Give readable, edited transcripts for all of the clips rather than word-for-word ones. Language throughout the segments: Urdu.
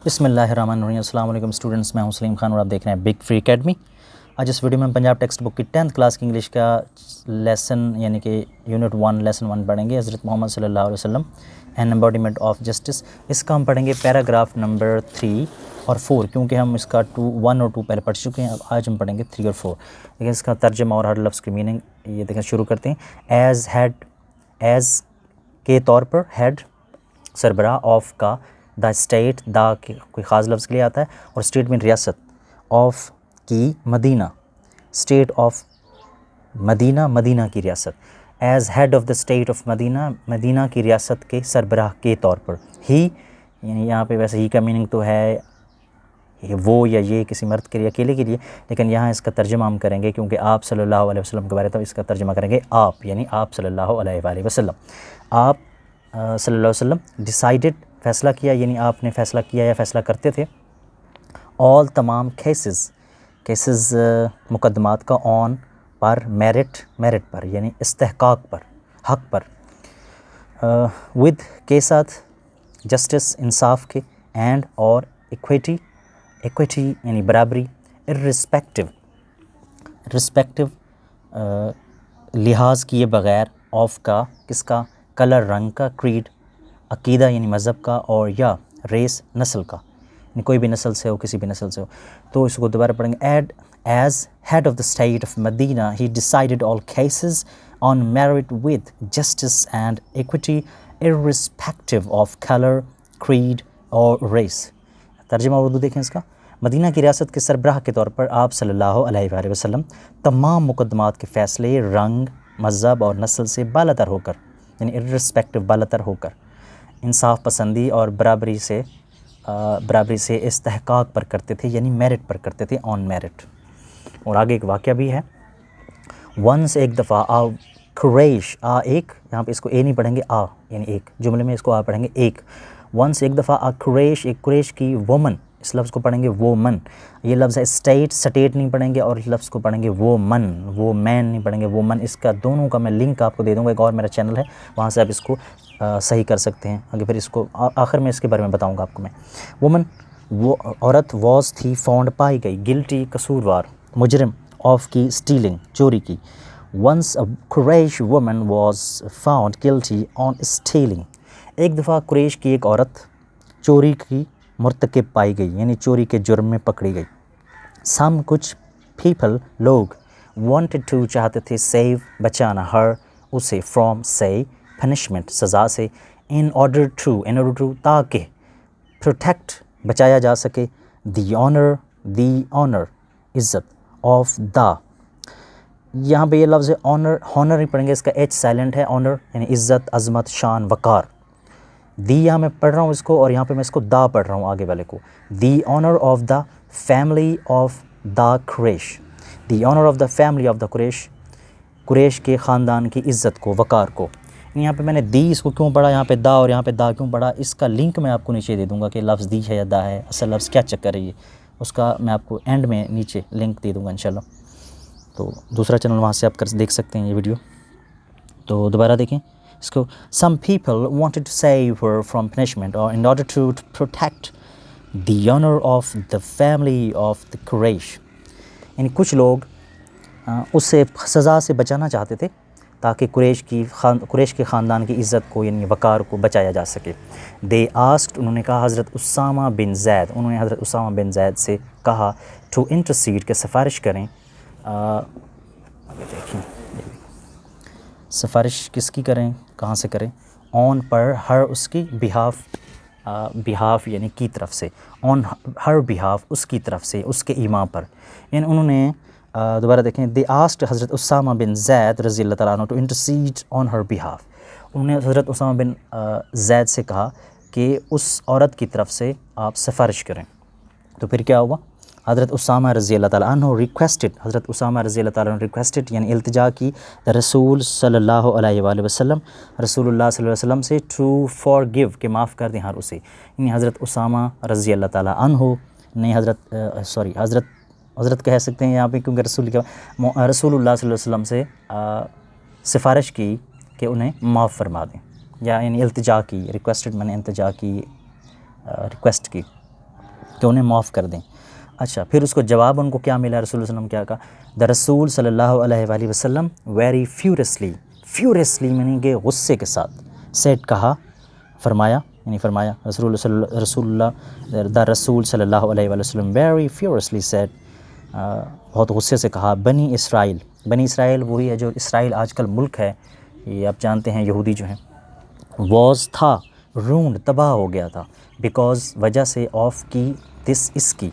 بسم اللہ الرحمن الرحیم۔ السلام علیکم اسٹوڈنٹس، میں ہوں سلیم خان اور آپ دیکھ رہے ہیں بگ فری اکیڈمی۔ آج اس ویڈیو میں ہم پنجاب ٹیکسٹ بک کی 10th کلاس کی انگلش کا لیسن یعنی کہ یونٹ 1 لیسن 1 پڑھیں گے، حضرت محمد صلی اللہ علیہ وسلم اینڈ ایمبوڈیمنٹ آف جسٹس۔ اس کا ہم پڑھیں گے پیراگراف نمبر 3 اور 4، کیونکہ ہم اس کا 1 اور 2 پہلے پڑھ چکے ہیں۔ اب آج ہم پڑھیں گے 3 اور 4۔ لیکن اس کا ترجمہ اور ہر لفظ کی میننگ یہ دیکھیں، شروع کرتے ہیں۔ ایز کے طور پر، ہیڈ سربراہ، آف کا، دا اسٹیٹ، دا کے کوئی خاص لفظ کے لیے آتا ہے، اور اسٹیٹ میں ریاست، آف کی مدینہ، اسٹیٹ آف مدینہ، مدینہ کی ریاست۔ As head of the state of Medina, Medina کی ریاست کے سربراہ کے طور پر۔ ہی یعنی یہاں پہ ویسے ہی کا میننگ تو ہے وہ یا یہ کسی مرد کے لیے، اکیلے کے لیے، لیکن یہاں اس کا ترجمہ ہم کریں گے کیونکہ آپ صلی اللہ علیہ وسلم کے بارے تو اس کا ترجمہ کریں گے آپ، یعنی آپ صلی اللہ علیہ وآلہ وسلم۔ آپ صلی اللہ علیہ وسلم ڈیسائیڈڈ، فیصلہ کیا، یعنی آپ نے فیصلہ کیا یا فیصلہ کرتے تھے۔ آل تمام کیسز مقدمات کا، آن پر، میرٹ پر یعنی استحقاق پر، حق پر، ود کے ساتھ، جسٹس انصاف کے، اینڈ اور ایکویٹی یعنی برابری، رسپیکٹو لحاظ کیے بغیر، آف کا، کس کا، کلر رنگ کا، کریڈ عقیدہ یعنی مذہب کا، اور یا ریس نسل کا، یعنی کوئی بھی نسل سے ہو، کسی بھی نسل سے ہو۔ تو اس کو دوبارہ پڑھیں گے۔ As head of the state of Medina he decided all cases on merit with justice and equity irrespective of colour, creed اور ریس۔ ترجمہ اردو دیکھیں اس کا۔ مدینہ کی ریاست کے سربراہ کے طور پر آپ صلی اللہ علیہ وآلہ وسلم تمام مقدمات کے فیصلے رنگ، مذہب اور نسل سے بالاتر ہو کر، یعنی irrespective بالاتر ہو کر، انصاف پسندی اور برابری سے استحقاق پر کرتے تھے، یعنی میرٹ پر کرتے تھے، آن میرٹ۔ اور آگے ایک واقعہ بھی ہے۔ ونس، ایک دفعہ، قریش، ایک، یہاں پہ اس کو اے نہیں پڑھیں گے، یعنی ایک، جملے میں اس کو پڑھیں گے ایک۔ ونس، ایک دفعہ، قریش، ایک قریش کی وومن، اس لفظ کو پڑھیں گے وومن۔ یہ لفظ ہے سٹیٹ نہیں پڑھیں گے، اور اس لفظ کو پڑھیں گے وومن، وہ مین نہیں پڑھیں گے، وومن۔ اس کا دونوں کا میں لنک آپ کو دے دوں گا، ایک اور میرا چینل ہے، وہاں سے آپ اس کو صحیح کر سکتے ہیں آگے، پھر اس کو آخر میں اس کے بارے میں بتاؤں گا آپ کو میں۔ وومن، وہ عورت، واز تھی، فاؤنڈ پائی گئی، گلٹی قصوروار، مجرم، آف کی، اسٹیلنگ چوری کی۔ Once Quraish woman was found guilty on stealing, ایک دفعہ قریش کی ایک عورت چوری کی مرتکب پائی گئی، یعنی چوری کے جرم میں پکڑی گئی۔ سم، کچھ، پیپل، لوگ، وانٹڈ ٹو، چاہتے تھے، سیو، بچانا، ہر، اسے، فرام، سے، پنشمنٹ، سزا سے، ان آرڈر ٹو، تاکہ، پروٹیکٹ، بچایا جا سکے، دی آنر، عزت، آف دا، یہاں پہ یہ لفظ ہے ہانر نہیں پڑھیں گے، اس کا ایچ سائلنٹ ہے، آنر یعنی عزت، عظمت، شان، وقار۔ دی یہاں میں پڑھ رہا ہوں اس کو، اور یہاں پہ میں اس کو دا پڑھ رہا ہوں آگے والے کو۔ The honour of the family of the Quraysh, the honour of the family of the Quraysh کے خاندان کی عزت کو، وقار کو۔ یہاں پہ میں نے دی اس کو کیوں پڑھا، یہاں پہ دا اور یہاں پہ دا کیوں پڑھا، اس کا لنک میں آپ کو نیچے دے دوں گا کہ لفظ دی ہے یا دا ہے، اصل لفظ کیا چکر ہے یہ، اس کا میں آپ کو اینڈ میں نیچے لنک دے دوں گا انشاءاللہ۔ تو دوسرا چینل وہاں سے آپ دیکھ سکتے ہیں یہ ویڈیو۔ تو دوبارہ دیکھیں اس کو۔ Some people wanted to save her from punishment اور in order to protect the honour of the family of the Quraysh, یعنی کچھ لوگ اسے سزا سے بچانا چاہتے تھے تاکہ قریش کے خاندان کی عزت کو، یعنی وقار کو بچایا جا سکے۔ دے آسکڈ، انہوں نے کہا، حضرت اسامہ بن زید، انہوں نے حضرت اسامہ بن زید سے کہا، ٹو انٹرسیڈ، کہ سفارش کریں، دیکھیں سفارش کس کی کریں، کہاں سے کریں، آن پر، ہر، اس کی، بہاف یعنی کی طرف سے، آن ہر بہاف، اس کی طرف سے، اس کے ایما پر، یعنی انہوں نے دوبارہ دیکھیں، دے آسکڈ حضرت اسامہ بن زید رضی اللہ تعالیٰ عنہ to intercede on Hare behalf, انہوں نے حضرت اسامہ بن زید سے کہا کہ اس عورت کی طرف سے آپ سفارش کریں۔ تو پھر کیا ہوا، حضرت اسامہ رضی اللہ تعالیٰ عنہ ریکویسٹڈ، حضرت اسامہ رضی اللہ تعالیٰ عنہ ریکویسٹڈ یعنی التجا کی، رسول صلی اللہ علیہ وآلہ وسلم، رسول اللہ صلی اللہ علیہ وسلم سے، ٹو فارگیو، کہ معاف کر دیں ہر اسے، یعنی حضرت اسامہ رضی اللہ تعالیٰ عنہ نے حضرت کہہ سکتے ہیں یہاں پہ کیونکہ رسول اللہ صلی اللہ علیہ وسلم سے سفارش کی کہ انہیں معاف فرما دیں، یا یعنی التجا کی، ریکویسٹڈ میں نے التجا کی، ریکویسٹ کی۔ کہ انہیں معاف کر دیں. اچھا پھر اس کو جواب ان کو کیا ملا؟ رسول اللہ صلی اللہ علیہ وسلم کیا کہا؟ دا رسول صلی اللہ علیہ وآلہ وسلم ویری فیوریسلی یعنی کہ غصے کے ساتھ سیٹ کہا، فرمایا رسول اللہ دا رسول صلی اللہ علیہ وآلہ وسلم ویری فیوریسلی سیٹ، بہت غصے سے کہا، بنی اسرائیل وہی ہے جو اسرائیل آج کل ملک ہے، یہ آپ جانتے ہیں یہودی جو ہیں، واز تھا، رونڈ تباہ ہو گیا تھا، بیکاز وجہ سے آف کی دس اس کی.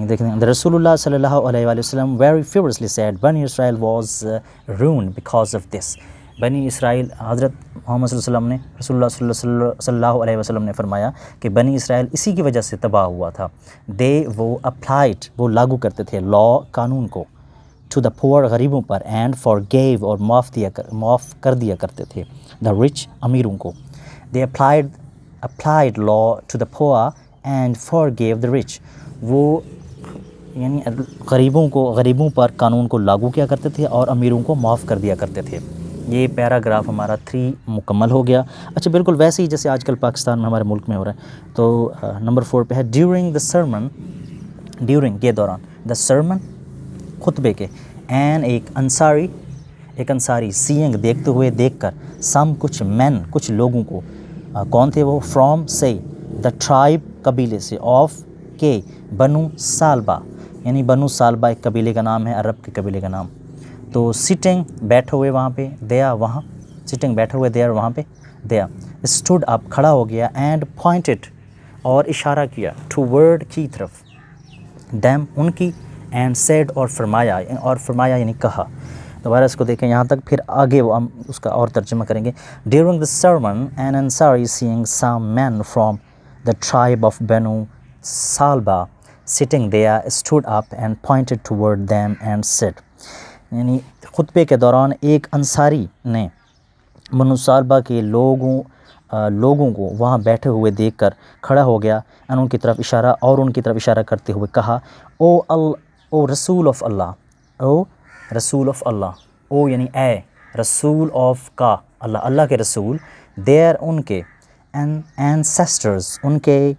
دیکھیں رسول اللہ صلی اللہ علیہ وآلہ وسلم ویری فیوریسلی سیڈ بنی اسرائیل was ruined because of this. بنی اسرائیل، حضرت محمد صلی اللہ علیہ وسلم نے، رسول اللہ صلی اللہ علیہ وسلم نے فرمایا کہ بنی اسرائیل اسی کی وجہ سے تباہ ہوا تھا. وہ اپلائڈ، وہ لاگو کرتے تھے لا، قانون کو، ٹو دا پور، غریبوں پر، اینڈ فار گیو، اور معاف کر دیا کرتے تھے، دا رچ، امیروں کو. دے applied law to the poor and forgave the rich. وہ یعنی غریبوں پر قانون کو لاگو کیا کرتے تھے اور امیروں کو معاف کر دیا کرتے تھے. یہ پیراگراف ہمارا 3 مکمل ہو گیا. اچھا بالکل ویسے ہی جیسے آج کل پاکستان میں ہمارے ملک میں ہو رہا ہے. تو نمبر 4 پہ ہے ڈیورنگ دا سرمن، ڈیورنگ کے دوران، دا سرمن خطبے کے، ایک انصاری سینگ دیکھتے ہوئے، دیکھ کر، سم کچھ لوگوں کو، کون تھے وہ؟ فرام سے، دا ٹرائب قبیلے سے، آف کے، بنو سالبہ، یعنی بنو سالبہ ایک قبیلے کا نام ہے، عرب کے قبیلے کا نام. تو سٹنگ بیٹھے ہوئے وہاں پہ، دیا وہاں، سٹنگ بیٹھے ہوئے، دیر وہاں پہ، دیا اسٹوڈ اپ کھڑا ہو گیا، اینڈ پوائنٹڈ اور اشارہ کیا، ٹو ورڈ کی طرف، دیم ان کی، اینڈ سیڈ اور فرمایا یعنی کہا. دوبارہ اس کو دیکھیں یہاں تک، پھر آگے وہ ہم اس کا اور ترجمہ کریں گے. During the sermon an Ansari saying some men from the tribe of Banu Thalaba sitting there stood up and pointed toward them and said. یعنی خطبے کے دوران ایک انصاری نے بنو سالبہ کے لوگوں کو وہاں بیٹھے ہوئے دیکھ کر کھڑا ہو گیا، ان کی طرف اشارہ کرتے ہوئے کہا، او رسول آف اللہ، او یعنی اے، رسول آف کا، اللہ کے رسول، دیر ان کے، اینسیسٹرز ان کے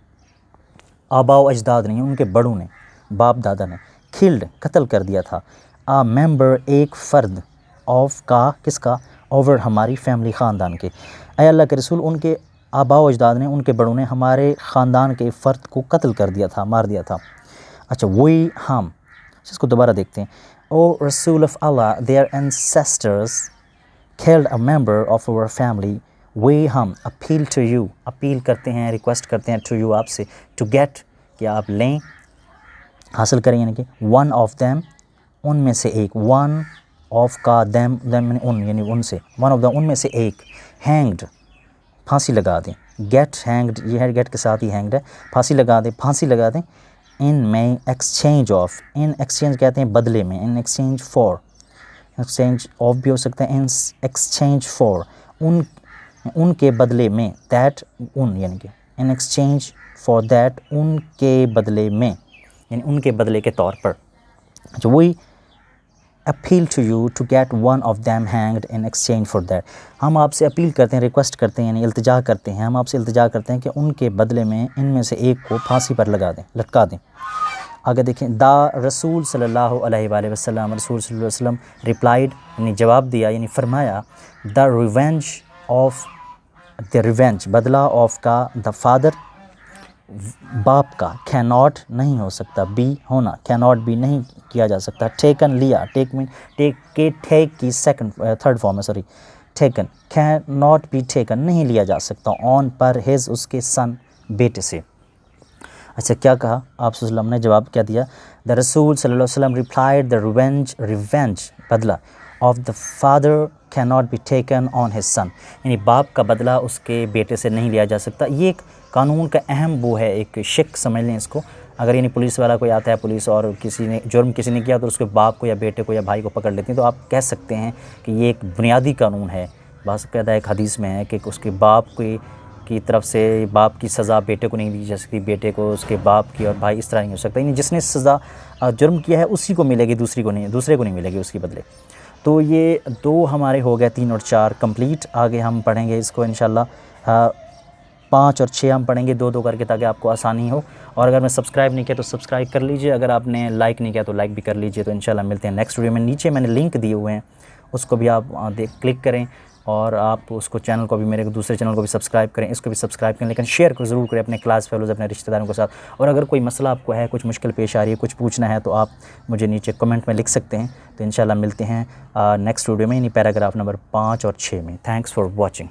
آباء و اجداد نے، ان کے بڑوں نے، باپ دادا نے، کھلڈ قتل کر دیا تھا، ممبر ایک فرد، آف کا، کس کا؟ اوور ہماری فیملی، خاندان کے. اے اللہ کے رسول، ان کے آباء و اجداد نے، ان کے بڑوں نے ہمارے خاندان کے فرد کو قتل کر دیا تھا، مار دیا تھا. اچھا وہی ہم اس کو دوبارہ دیکھتے ہیں. او رسول of Allah, their ancestors killed a member of our family, we ہم اپیل ٹو یو، اپیل کرتے ہیں، ریکویسٹ کرتے ہیں، ٹو یو آپ سے، ٹو گیٹ کہ آپ لیں، حاصل کریں، یعنی کہ ون آف دیم ان میں سے ایک، ون آف کا، دیم ان یعنی ان سے، ون آف دیم ان میں سے ایک، ہینگڈ پھانسی لگا دیں، گیٹ ہینگڈ یہ ہے، گیٹ کے ساتھ ہی ہینگڈ ہے، پھانسی لگا دیں، ان میں ایکسچینج آف، ان ایکسچینج کہتے ہیں بدلے میں، ان ایکسچینج فار، ایکسچینج آف بھی ہو سکتا ہے، ان ایکسچینج فار، ان کے بدلے میں، دیٹ ان یعنی کہ ان ایکسچینج فار دیٹ ان کے بدلے میں، یعنی ان کے بدلے کے طور پر. اچھا وہی appeal to you to get one of them hanged in exchange for that, ہم آپ سے اپیل کرتے ہیں، ریکویسٹ کرتے ہیں، یعنی التجا کرتے ہیں، ہم آپ سے التجا کرتے ہیں کہ ان کے بدلے میں ان میں سے ایک کو پھانسی پر لٹکا دیں. آگے دیکھیں، دا رسول صلی اللہ علیہ وآلہ وسلم، رسول صلی اللہ علیہ وسلم ریپلائڈ یعنی جواب دیا، یعنی فرمایا، دا ریونج بدلہ، آف کا، دا فادر باپ کا، کین ناٹ نہیں ہو سکتا، بی ہونا، کین ناٹ بی نہیں کیا جا سکتا، ٹیکن لیا، ٹیک کی تھرڈ فارم ہے، sorry, taken, can not be taken نہیں لیا جا سکتا، آن پر، ہز اس کے، سن بیٹے سے. اچھا کیا کہا آپ صلی اللہ علیہ وسلم نے، جواب کیا دیا؟ دا رسول صلی اللہ علیہ وسلم ریپلائڈ، دا ریونج بدلہ، of the father can not be taken on his son, یعنی باپ کا بدلہ اس کے بیٹے سے نہیں لیا جا سکتا. یہ ایک قانون کا اہم وہ ہے، ایک شک سمجھ لیں اس کو. اگر یعنی پولیس والا کوئی آتا ہے، پولیس، اور جرم کسی نے کیا تو اس کے باپ کو یا بیٹے کو یا بھائی کو پکڑ لیتے ہیں، تو آپ کہہ سکتے ہیں کہ یہ ایک بنیادی قانون ہے. بعض قاعدہ ایک حدیث میں ہے کہ اس کے باپ کی طرف سے باپ کی سزا بیٹے کو نہیں دی جا سکتی، بیٹے کو اس کے باپ کی، اور بھائی اس طرح نہیں ہو سکتا، یعنی جس نے سزا جرم کیا ہے اسی کو ملے گی، دوسرے کو نہیں ملے گی اس کے بدلے. تو یہ 2 ہمارے ہو گئے، 3 اور 4 کمپلیٹ. آگے ہم پڑھیں گے اس کو انشاءاللہ. 5 اور 6 ہم پڑھیں گے 2 2 کر کے، تاکہ آپ کو آسانی ہو. اور اگر میں سبسکرائب نہیں کیا تو سبسکرائب کر لیجئے، اگر آپ نے لائک نہیں کیا تو لائک بھی کر لیجئے. تو انشاءاللہ ملتے ہیں نیکسٹ ویڈیو میں. نیچے میں نے لنک دیے ہوئے ہیں، اس کو بھی آپ کلک کریں، اور آپ اس کو چینل کو بھی، میرے دوسرے چینل کو بھی سبسکرائب کریں، اس کو بھی سبسکرائب کریں، لیکن شیئر کو ضرور کریں اپنے کلاس فیلوز، اپنے رشتہ داروں کے ساتھ. اور اگر کوئی مسئلہ آپ کو ہے، کچھ مشکل پیش آ رہی ہے، کچھ پوچھنا ہے، تو آپ مجھے نیچے کمنٹ میں لکھ سکتے ہیں. تو انشاءاللہ ملتے ہیں نیکسٹ ویڈیو میں، یعنی پیراگراف نمبر 5 اور 6 میں. Thanks for watching.